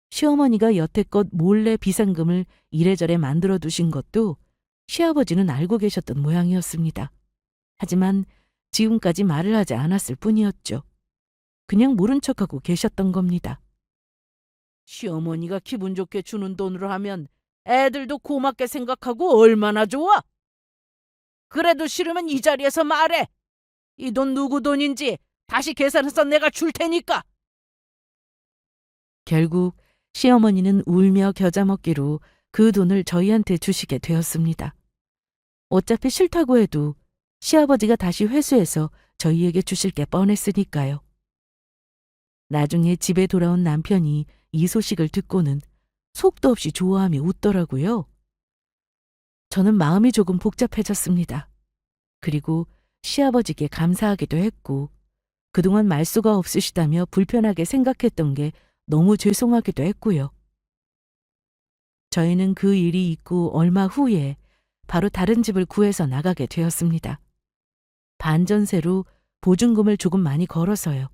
시어머니가 여태껏 몰래 비상금을 이래저래 만들어 두신 것도 시아버지는 알고 계셨던 모양이었습니다. 하지만 지금까지 말을 하지 않았을 뿐이었죠. 그냥 모른 척하고 계셨던 겁니다. 시어머니가 기분 좋게 주는 돈으로 하면 애들도 고맙게 생각하고 얼마나 좋아. 그래도 싫으면 이 자리에서 말해. 이 돈 누구 돈인지 다시 계산해서 내가 줄 테니까. 결국 시어머니는 울며 겨자 먹기로 그 돈을 저희한테 주시게 되었습니다. 어차피 싫다고 해도 시아버지가 다시 회수해서 저희에게 주실 게 뻔했으니까요. 나중에 집에 돌아온 남편이 이 소식을 듣고는 속도 없이 좋아하며 웃더라고요. 저는 마음이 조금 복잡해졌습니다. 그리고 시아버지께 감사하기도 했고 그동안 말수가 없으시다며 불편하게 생각했던 게 너무 죄송하기도 했고요. 저희는 그 일이 있고 얼마 후에 바로 다른 집을 구해서 나가게 되었습니다. 반전세로 보증금을 조금 많이 걸어서요.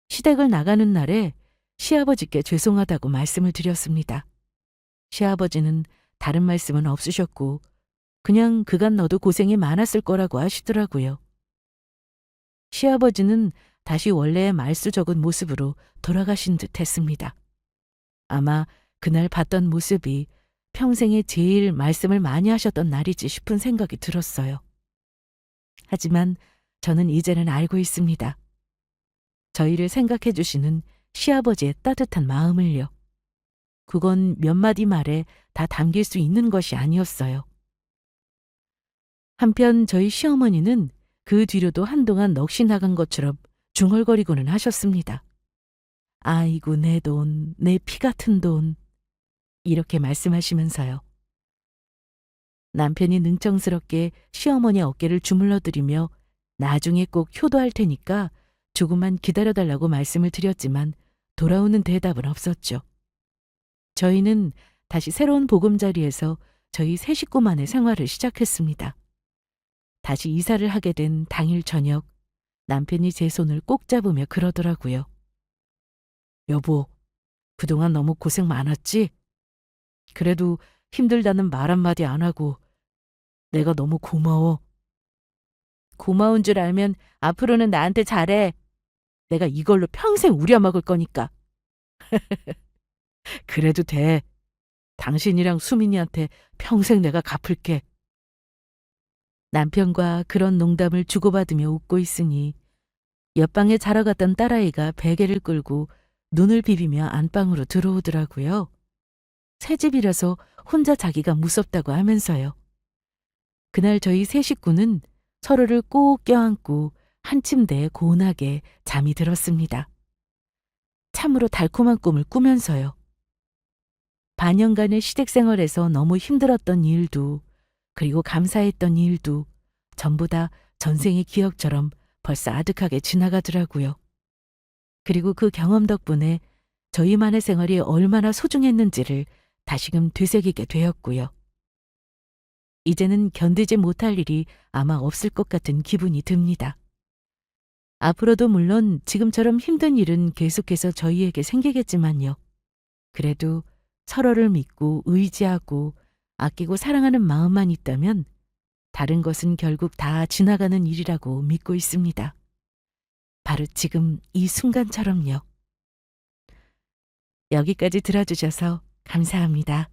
시댁을 나가는 날에 시아버지께 죄송하다고 말씀을 드렸습니다. 시아버지는 다른 말씀은 없으셨고 그냥 그간 너도 고생이 많았을 거라고 하시더라고요. 시아버지는 다시 원래의 말수 적은 모습으로 돌아가신 듯 했습니다. 아마 그날 봤던 모습이 평생에 제일 말씀을 많이 하셨던 날이지 싶은 생각이 들었어요. 하지만 저는 이제는 알고 있습니다. 저희를 생각해 주시는 시아버지의 따뜻한 마음을요. 그건 몇 마디 말에 다 담길 수 있는 것이 아니었어요. 한편 저희 시어머니는 그 뒤로도 한동안 넋이 나간 것처럼 중얼거리고는 하셨습니다. 아이고 내 돈, 내 피 같은 돈. 이렇게 말씀하시면서요. 남편이 능청스럽게 시어머니 어깨를 주물러드리며 나중에 꼭 효도할 테니까 조금만 기다려달라고 말씀을 드렸지만 돌아오는 대답은 없었죠. 저희는 다시 새로운 보금자리에서 저희 세 식구만의 생활을 시작했습니다. 다시 이사를 하게 된 당일 저녁, 남편이 제 손을 꼭 잡으며 그러더라고요. 여보, 그동안 너무 고생 많았지? 그래도 힘들다는 말 한마디 안 하고 내가 너무 고마워. 고마운 줄 알면 앞으로는 나한테 잘해. 내가 이걸로 평생 우려먹을 거니까. 그래도 돼. 당신이랑 수민이한테 평생 내가 갚을게. 남편과 그런 농담을 주고받으며 웃고 있으니 옆방에 자러 갔던 딸아이가 베개를 끌고 눈을 비비며 안방으로 들어오더라고요. 새집이라서 혼자 자기가 무섭다고 하면서요. 그날 저희 세 식구는 서로를 꼭 껴안고 한 침대에 고운하게 잠이 들었습니다. 참으로 달콤한 꿈을 꾸면서요. 반년간의 시댁 생활에서 너무 힘들었던 일도 그리고 감사했던 일도 전부 다 전생의 기억처럼 벌써 아득하게 지나가더라고요. 그리고 그 경험 덕분에 저희만의 생활이 얼마나 소중했는지를 다시금 되새기게 되었고요. 이제는 견디지 못할 일이 아마 없을 것 같은 기분이 듭니다. 앞으로도 물론 지금처럼 힘든 일은 계속해서 저희에게 생기겠지만요. 그래도 서로를 믿고 의지하고 아끼고 사랑하는 마음만 있다면 다른 것은 결국 다 지나가는 일이라고 믿고 있습니다. 바로 지금 이 순간처럼요. 여기까지 들어주셔서 감사합니다.